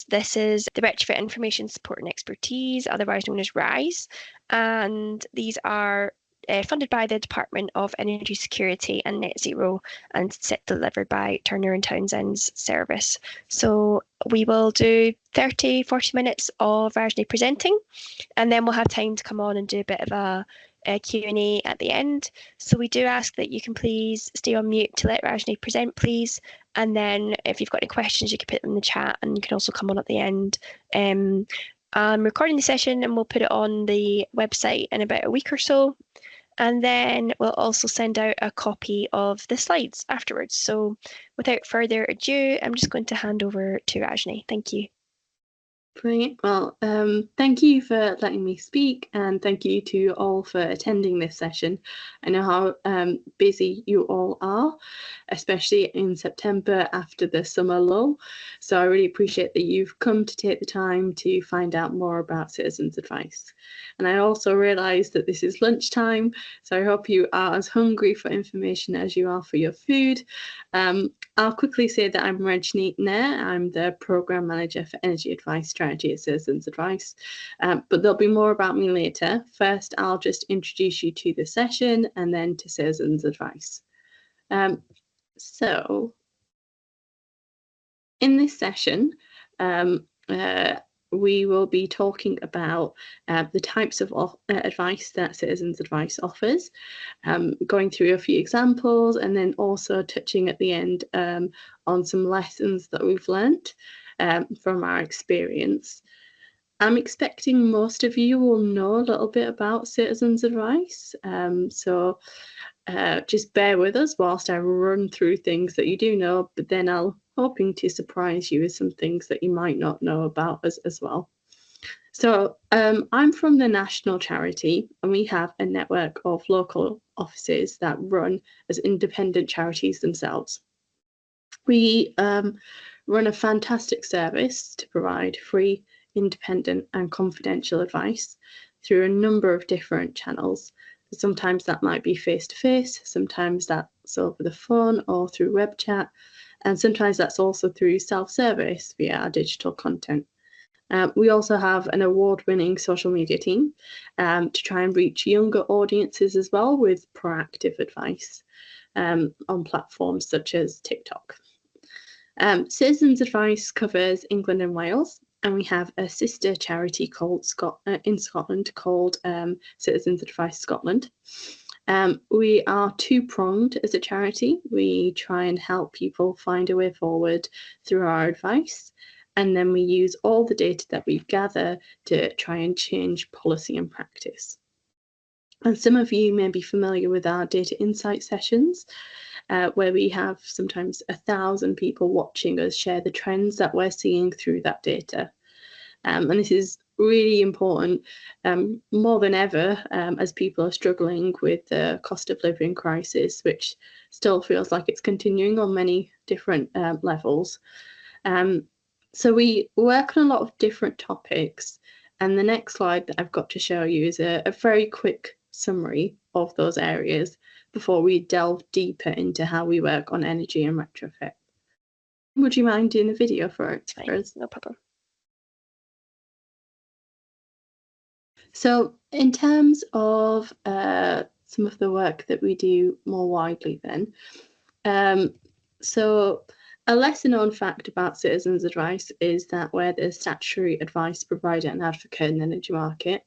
This is the Retrofit Information Support and Expertise, otherwise known as RISE, and these are funded by the Department of Energy Security and Net Zero and delivered by Turner and Townsend's service. So we will do 30-40 minutes of Rajni presenting, and then we'll have time to come on and do a bit of a Q&A at the end. So we do ask that you can please stay on mute to let Rajni present, please. And then if you've got any questions, you can put them in the chat, and you can also come on at the end. I'm recording the session and we'll put it on the website in about a week or so. And then we'll also send out a copy of the slides afterwards. So without further ado, I'm just going to hand over to Rajni. Thank you. Brilliant. Well, thank you for letting me speak, and thank you to all for attending this session. I know how busy you all are, especially in September after the summer lull. So I really appreciate that you've come to take the time to find out more about Citizens Advice. And I also realise that this is lunchtime, so I hope you are as hungry for information as you are for your food. I'll quickly say that I'm Rajni Nair. I'm the Programme Manager for Energy Advice Strategy at Citizens Advice, but there'll be more about me later. First, I'll just introduce you to the session and then to Citizens Advice. So, in this session, we will be talking about the types of advice that Citizens Advice offers, going through a few examples, and then also touching at the end on some lessons that we've learnt from our experience. I'm expecting most of you will know a little bit about Citizens Advice, so just bear with us whilst I run through things that you do know, but then I'll hoping to surprise you with some things that you might not know about us as well. So I'm from the national charity, and we have a network of local offices that run as independent charities themselves. We run a fantastic service to provide free, independent and confidential advice through a number of different channels. Sometimes that might be face-to-face, sometimes that's over the phone or through web chat, and sometimes that's also through self-service via our digital content. We also have an award-winning social media team to try and reach younger audiences as well with proactive advice on platforms such as TikTok. Citizens Advice covers England and Wales, and we have a sister charity in Scotland called Citizens Advice Scotland. We are two-pronged as a charity. We try and help people find a way forward through our advice, and then we use all the data that we gather to try and change policy and practice. And some of you may be familiar with our data insight sessions, where we have sometimes 1,000 people watching us share the trends that we're seeing through that data. And this is really important more than ever as people are struggling with the cost of living crisis, which still feels like it's continuing on many different levels. So we work on a lot of different topics, and the next slide that I've got to show you is a very quick summary of those areas before we delve deeper into how we work on energy and retrofit. Would you mind doing the video for it? No problem. So in terms of some of the work that we do more widely then, so a lesser known fact about Citizens Advice is that we're the statutory advice provider and advocate in the energy market.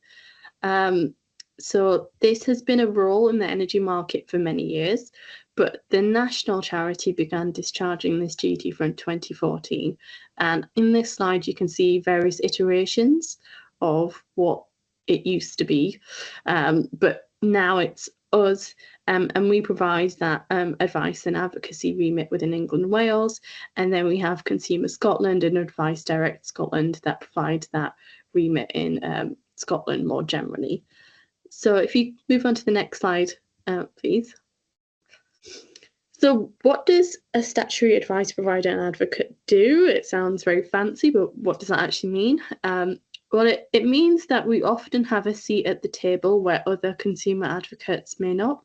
So this has been a role in the energy market for many years, but the national charity began discharging this duty from 2014. And in this slide, you can see various iterations of what it used to be, but now it's us, and we provide that advice and advocacy remit within England and Wales, and then we have Consumer Scotland and Advice Direct Scotland that provide that remit in Scotland more generally. So if you move on to the next slide, please. So what does a statutory advice provider and advocate do? It sounds very fancy, but what does that actually mean? Well, it means that we often have a seat at the table where other consumer advocates may not.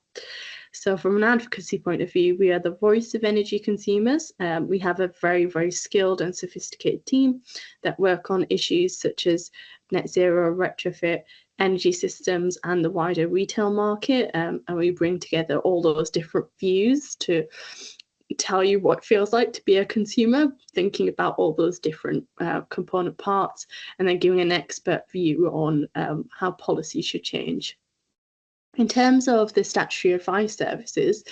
So from an advocacy point of view, we are the voice of energy consumers. We have a very, very skilled and sophisticated team that work on issues such as net zero, retrofit, energy systems, and the wider retail market. And we bring together all those different views to tell you what it feels like to be a consumer, thinking about all those different component parts, and then giving an expert view on how policy should change. In terms of the statutory advice services,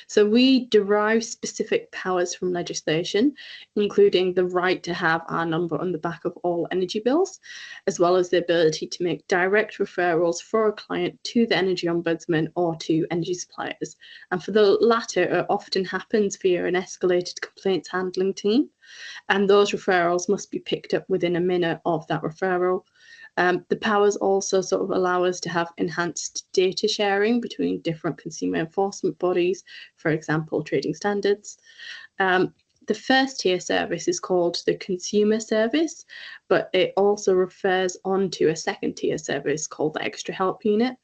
so we derive specific powers from legislation, including the right to have our number on the back of all energy bills, as well as the ability to make direct referrals for a client to the Energy Ombudsman or to energy suppliers. And for the latter, it often happens via an escalated complaints handling team, and those referrals must be picked up within a minute of that referral. The powers also sort of allow us to have enhanced data sharing between different consumer enforcement bodies, for example, trading standards. The first tier service is called the consumer service, but it also refers on to a second tier service called the extra help unit,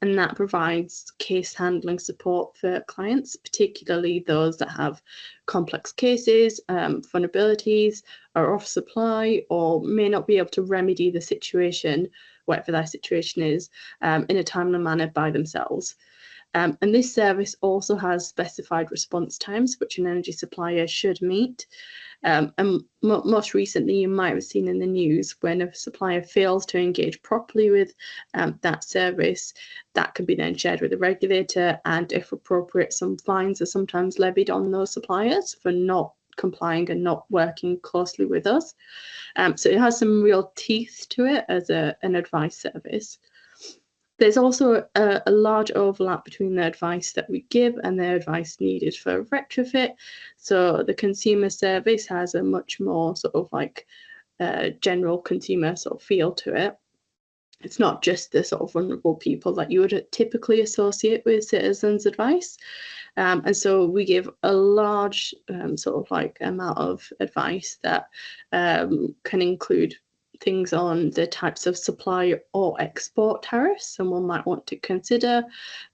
and that provides case handling support for clients, particularly those that have complex cases, vulnerabilities, are off supply, or may not be able to remedy the situation, whatever that situation is, in a timely manner by themselves. And this service also has specified response times, which an energy supplier should meet. And most recently, you might have seen in the news when a supplier fails to engage properly with that service, that can be then shared with the regulator, and if appropriate, some fines are sometimes levied on those suppliers for not complying and not working closely with us. So it has some real teeth to it as an advice service. There's also a large overlap between the advice that we give and the advice needed for retrofit. So the consumer service has a much more sort of like general consumer sort of feel to it. It's not just the sort of vulnerable people that you would typically associate with citizens' advice. And so we give a large sort of like amount of advice that can include things on the types of supply or export tariffs someone might want to consider.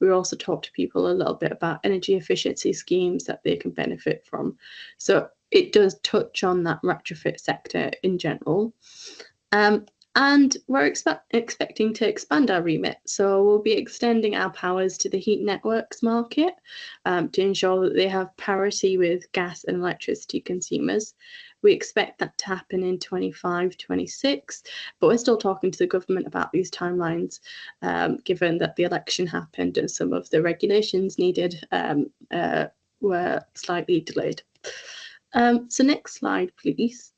We also talk to people a little bit about energy efficiency schemes that they can benefit from. So it does touch on that retrofit sector in general. And we're expecting to expand our remit. So we'll be extending our powers to the heat networks market to ensure that they have parity with gas and electricity consumers. We expect that to happen in 25, 26, but we're still talking to the government about these timelines, given that the election happened and some of the regulations needed were slightly delayed. So next slide, please.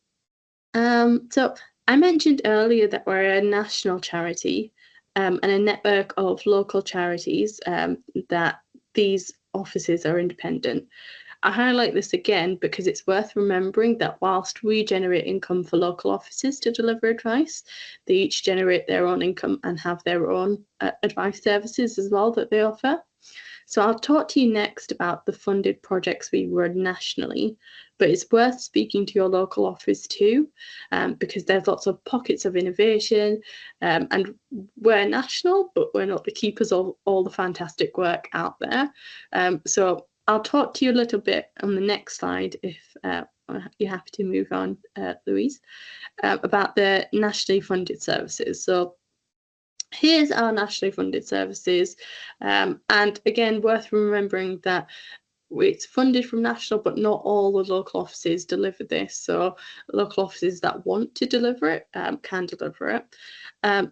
So I mentioned earlier that we're a national charity and a network of local charities that these offices are independent. I highlight this again because it's worth remembering that whilst we generate income for local offices to deliver advice, they each generate their own income and have their own advice services as well that they offer. So I'll talk to you next about the funded projects we run nationally, but it's worth speaking to your local office too, because there's lots of pockets of innovation, and we're national, but we're not the keepers of all the fantastic work out there. So I'll talk to you a little bit on the next slide, if you're happy to move on, Louise, about the nationally funded services. So here's our nationally funded services, and again, worth remembering that it's funded from national, but not all the local offices deliver this. So local offices that want to deliver it can deliver it.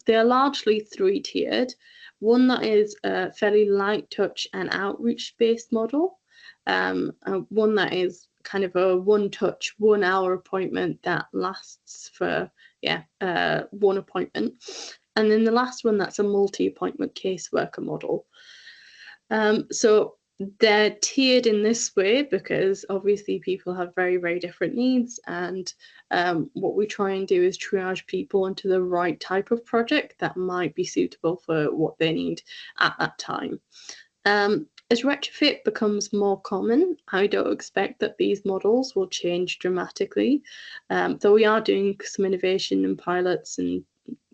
They are largely three-tiered. One that is a fairly light touch and outreach based model. One that is kind of a one-touch, 1 hour appointment that lasts for one appointment. And then the last one, that's a multi-appointment caseworker model. So they're tiered in this way because obviously people have very, very different needs, and what we try and do is triage people into the right type of project that might be suitable for what they need at that time. As retrofit becomes more common, I don't expect that these models will change dramatically, though we are doing some innovation and pilots and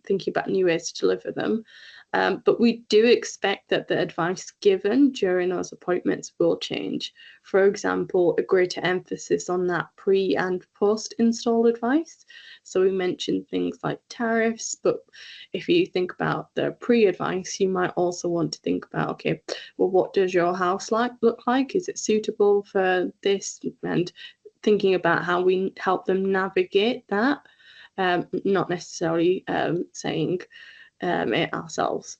thinking about new ways to deliver them. But we do expect that the advice given during those appointments will change. For example, a greater emphasis on that pre and post install advice. So we mentioned things like tariffs, but if you think about the pre-advice, you might also want to think about, okay, well, what does your house look like? Is it suitable for this? And thinking about how we help them navigate that, not necessarily saying it ourselves.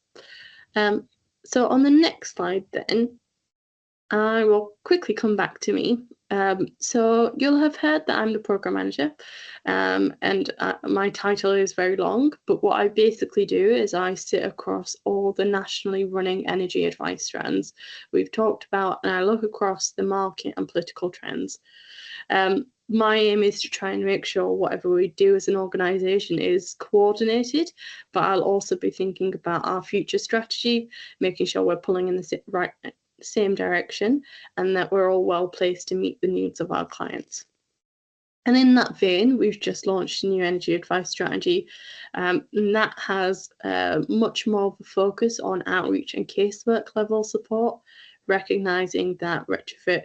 So on the next slide then, I will quickly come back to me. So you'll have heard that I'm the program manager, and my title is very long, but what I basically do is I sit across all the nationally running energy advice strands we've talked about, and I look across the market and political trends. My aim is to try and make sure whatever we do as an organisation is coordinated, but I'll also be thinking about our future strategy, making sure we're pulling in the same direction, and that we're all well placed to meet the needs of our clients. And in that vein, we've just launched a new energy advice strategy, and that has much more of a focus on outreach and casework level support, recognising that retrofit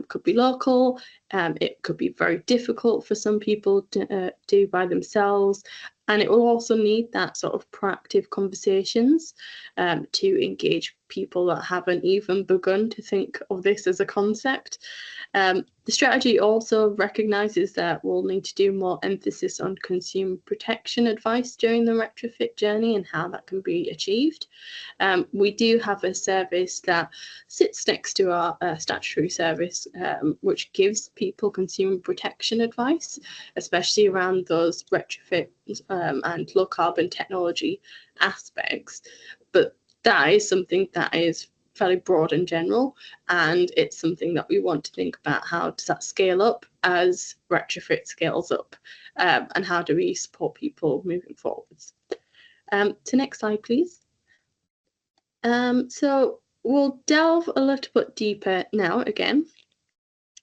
could be local, it could be very difficult for some people to do by themselves, and it will also need that sort of proactive conversations to engage people that haven't even begun to think of this as a concept. The strategy also recognises that we'll need to do more emphasis on consumer protection advice during the retrofit journey and how that can be achieved. We do have a service that sits next to our statutory service, which gives people consumer protection advice, especially around those retrofit and low carbon technology aspects. But that is something that is fairly broad and general, and it's something that we want to think about. How does that scale up as retrofit scales up, and how do we support people moving forwards? To next slide, please. So we'll delve a little bit deeper now again.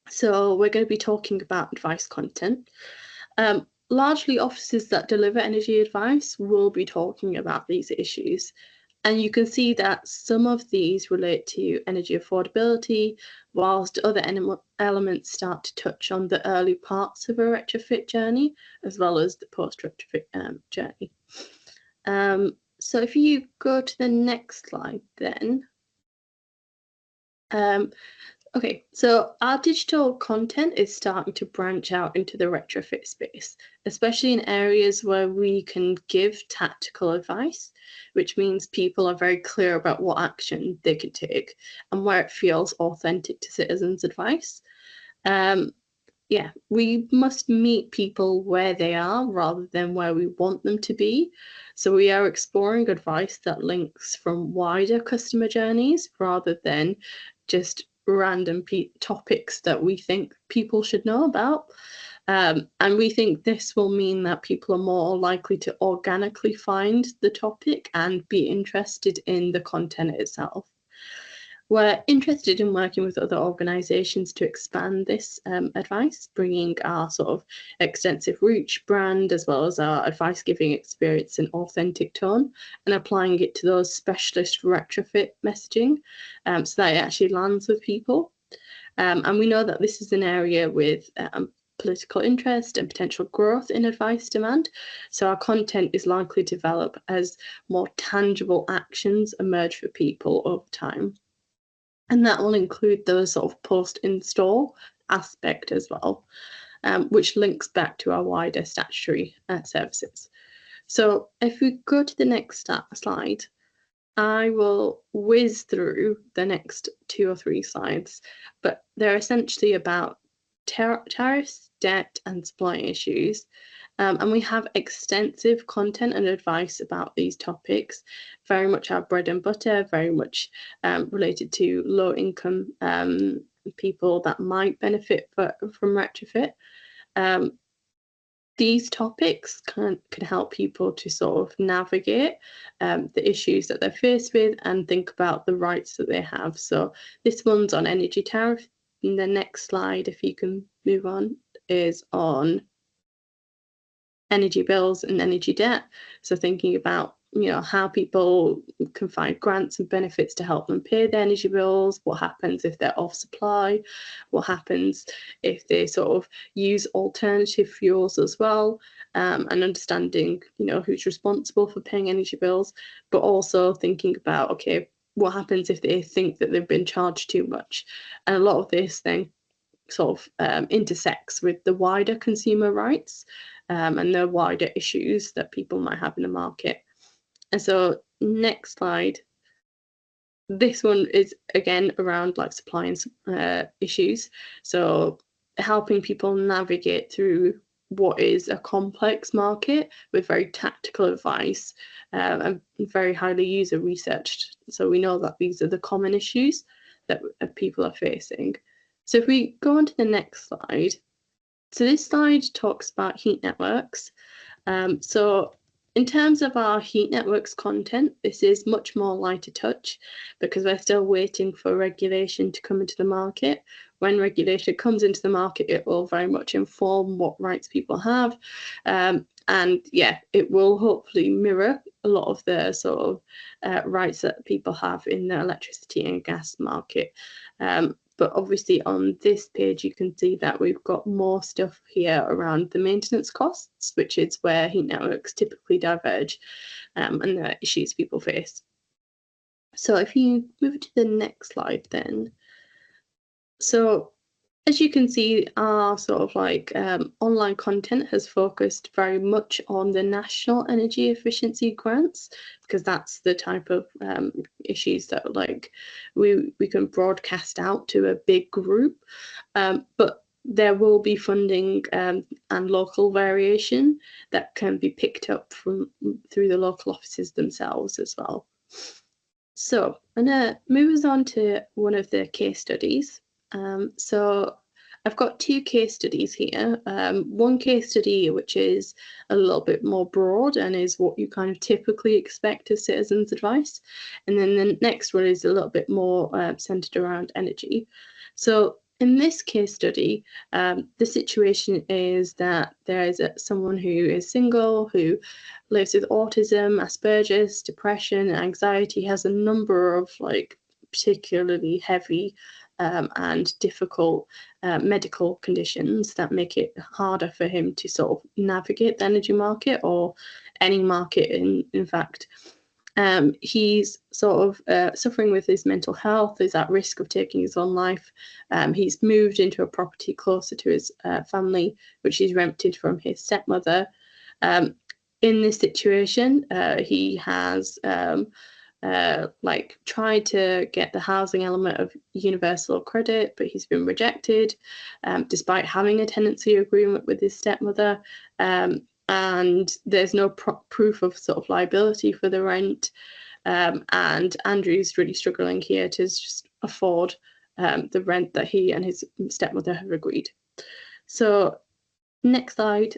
So we're going to be talking about advice content. Largely offices that deliver energy advice will be talking about these issues. And you can see that some of these relate to energy affordability, whilst other elements start to touch on the early parts of a retrofit journey, as well as the post-retrofit journey. So if you go to the next slide then. Okay, so our digital content is starting to branch out into the retrofit space, especially in areas where we can give tactical advice, which means people are very clear about what action they can take and where it feels authentic to citizens' advice. Yeah, we must meet people where they are rather than where we want them to be. So we are exploring advice that links from wider customer journeys rather than just random topics that we think people should know about. And we think this will mean that people are more likely to organically find the topic and be interested in the content itself. We're interested in working with other organisations to expand this advice, bringing our sort of extensive reach, brand, as well as our advice giving experience and authentic tone, and applying it to those specialist retrofit messaging so that it actually lands with people. And we know that this is an area with political interest and potential growth in advice demand. So our content is likely to develop as more tangible actions emerge for people over time. And that will include the sort of post-install aspect as well, which links back to our wider statutory services. So if we go to the next slide, I will whiz through the next 2 or 3 slides, but they're essentially about tariffs, debt, and supply issues. And we have extensive content and advice about these topics, very much our bread and butter, very much related to low income people that might benefit from retrofit. These topics can help people to sort of navigate the issues that they're faced with and think about the rights that they have. So this one's on energy tariff. And the next slide, if you can move on, is on energy bills and energy debt. So thinking about, how people can find grants and benefits to help them pay their energy bills, what happens if they're off supply, what happens if they sort of use alternative fuels as well, and understanding, who's responsible for paying energy bills, but also thinking about, okay, what happens if they think that they've been charged too much? And a lot of this then sort of intersects with the wider consumer rights and the wider issues that people might have in the market. And so next slide. This one is again around like supply and issues. So helping people navigate through what is a complex market with very tactical advice and very highly user researched. So we know that these are the common issues that people are facing. So if we go on to the next slide. So this slide talks about heat networks. So in terms of our heat networks content, this is much more lighter touch because we're still waiting for regulation to come into the market. When regulation comes into the market, it will very much inform what rights people have. And yeah, it will hopefully mirror a lot of the sort of rights that people have in the electricity and gas market. But obviously on this page, you can see that we've got more stuff here around the maintenance costs, which is where heat networks typically diverge and the issues people face. So if you move to the next slide then. So as you can see, our sort of like online content has focused very much on the national energy efficiency grants, because that's the type of issues that like we can broadcast out to a big group. But there will be funding and local variation that can be picked up through the local offices themselves as well. So I'm going to move us on to one of the case studies. So I've got two case studies here. One case study which is a little bit more broad and is what you kind of typically expect as citizens' advice. And then the next one is a little bit more centered around energy. So in this case study, the situation is that there is someone who is single, who lives with autism, Asperger's, depression, anxiety, has a number of like particularly heavy and difficult medical conditions that make it harder for him to sort of navigate the energy market or any market in fact. He's sort of suffering with his mental health, is at risk of taking his own life. He's moved into a property closer to his family, which he's rented from his stepmother. In this situation, he has like tried to get the housing element of universal credit, but he's been rejected despite having a tenancy agreement with his stepmother. And there's no proof of sort of liability for the rent. And Andrew's really struggling here to just afford the rent that he and his stepmother have agreed. So next slide.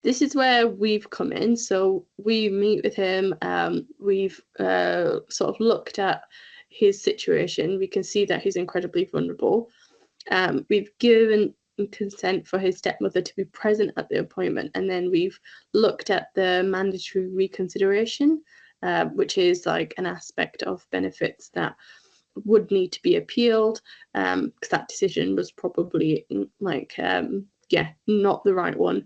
This is where we've come in. So we meet with him. We've sort of looked at his situation. We can see that he's incredibly vulnerable. We've given consent for his stepmother to be present at the appointment, and then we've looked at the mandatory reconsideration, which is like an aspect of benefits that would need to be appealed, because that decision was probably like yeah, not the right one.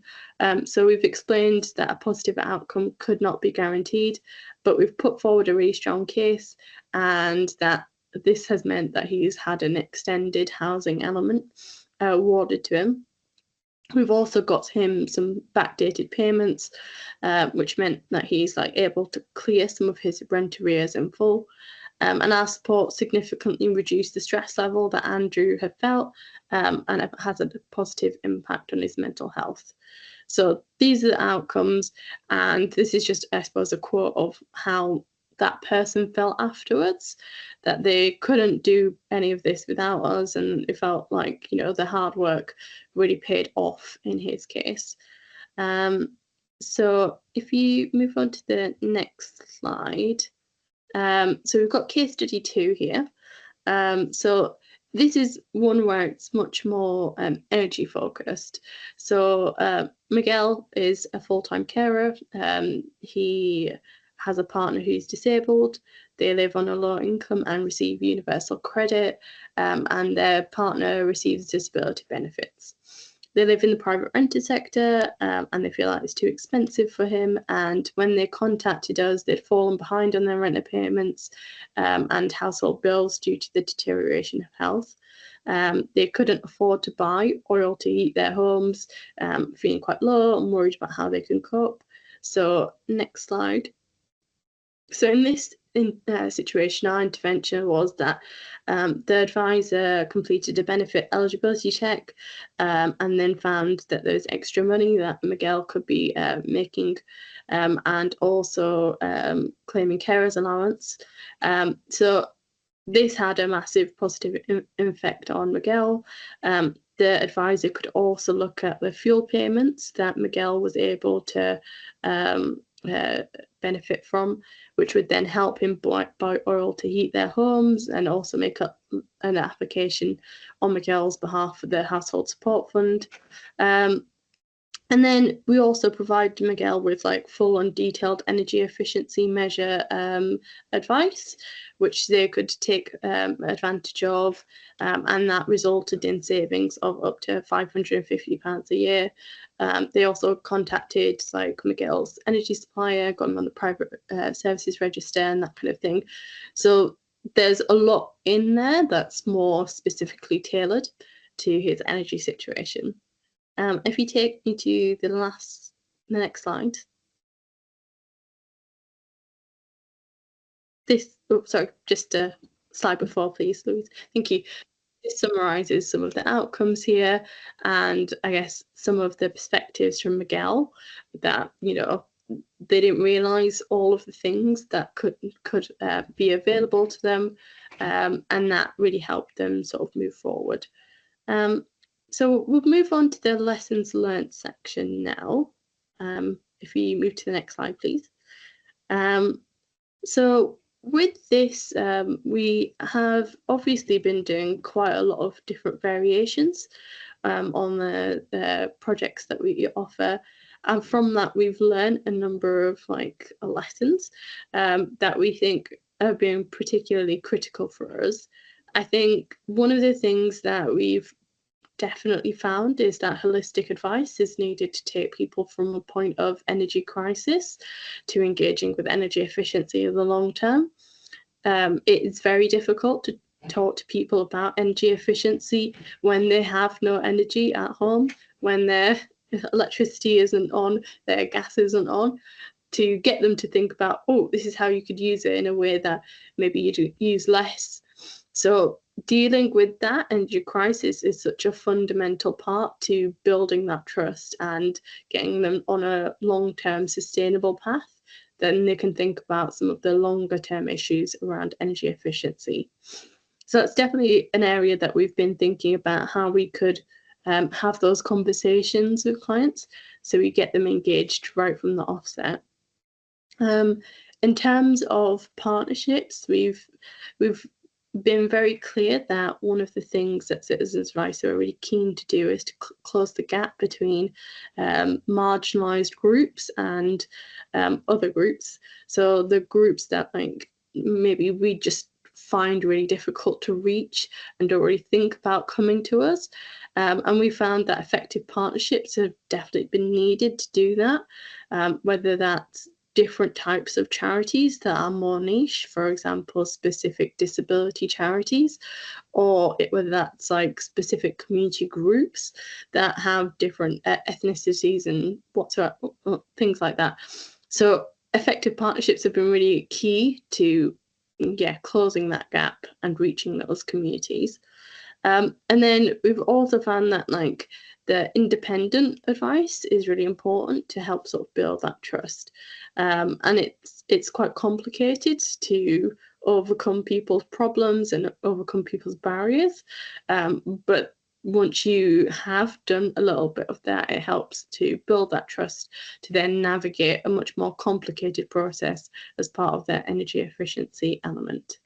So we've explained that a positive outcome could not be guaranteed, but we've put forward a really strong case, and that this has meant that he's had an extended housing element awarded to him. We've also got him some backdated payments, which meant that he's like able to clear some of his rent arrears in full. And our support significantly reduced the stress level that Andrew had felt, and it has a positive impact on his mental health. So these are the outcomes, and this is just, I suppose, a quote of how that person felt afterwards, that they couldn't do any of this without us, and it felt like, you know, the hard work really paid off in his case. So if you move on to the next slide. So we've got case study 2 here. So this is one where it's much more energy focused. So Miguel is a full-time carer. He has a partner who's disabled. They live on a low income and receive universal credit, and their partner receives disability benefits. They live in the private rented sector, and they feel like it's too expensive for him. And when they contacted us, they'd fallen behind on their renter payments and household bills due to the deterioration of health. They couldn't afford to buy oil to heat their homes, feeling quite low and worried about how they can cope. So next slide. So in this situation, our intervention was that the advisor completed a benefit eligibility check, and then found that there was extra money that Miguel could be making, and also claiming carers allowance. So this had a massive positive effect on Miguel. The advisor could also look at the fuel payments that Miguel was able to benefit from, which would then help him buy oil to heat their homes, and also make up an application on Miguel's behalf for the household support fund. And then we also provide Miguel with like full and detailed energy efficiency measure advice, which they could take advantage of, and that resulted in savings of up to £550 a year. They also contacted like Miguel's energy supplier, got him on the private services register and that kind of thing. So there's a lot in there that's more specifically tailored to his energy situation. If you take me to the next slide. Just a slide before, please, Louise. Thank you. This summarises some of the outcomes here, and I guess some of the perspectives from Miguel that, you know, they didn't realise all of the things that could be available to them, and that really helped them sort of move forward. So we'll move on to the lessons learned section now. If we move to the next slide, please. So with this, we have obviously been doing quite a lot of different variations on the projects that we offer. And from that, we've learned a number of like lessons that we think have been particularly critical for us. I think one of the things that we've definitely found is that holistic advice is needed to take people from a point of energy crisis to engaging with energy efficiency in the long term. It is very difficult to talk to people about energy efficiency when they have no energy at home, when their electricity isn't on, their gas isn't on, to get them to think about, oh, this is how you could use it in a way that maybe you do use less. So dealing with that energy crisis is such a fundamental part to building that trust and getting them on a long-term sustainable path. Then they can think about some of the longer-term issues around energy efficiency. So that's definitely an area that we've been thinking about, how we could have those conversations with clients so we get them engaged right from the offset. In terms of partnerships, we've been very clear that one of the things that Citizens Advice are really keen to do is to close the gap between marginalised groups and other groups. So the groups that like maybe we just find really difficult to reach and don't really think about coming to us. And we found that effective partnerships have definitely been needed to do that, whether that's different types of charities that are more niche, for example, specific disability charities, or whether that's like specific community groups that have different ethnicities and whatsoever, things like that. So effective partnerships have been really key to closing that gap and reaching those communities. And then we've also found that like the independent advice is really important to help sort of build that trust. And it's quite complicated to overcome people's problems and overcome people's barriers. But once you have done a little bit of that, it helps to build that trust to then navigate a much more complicated process as part of their energy efficiency element.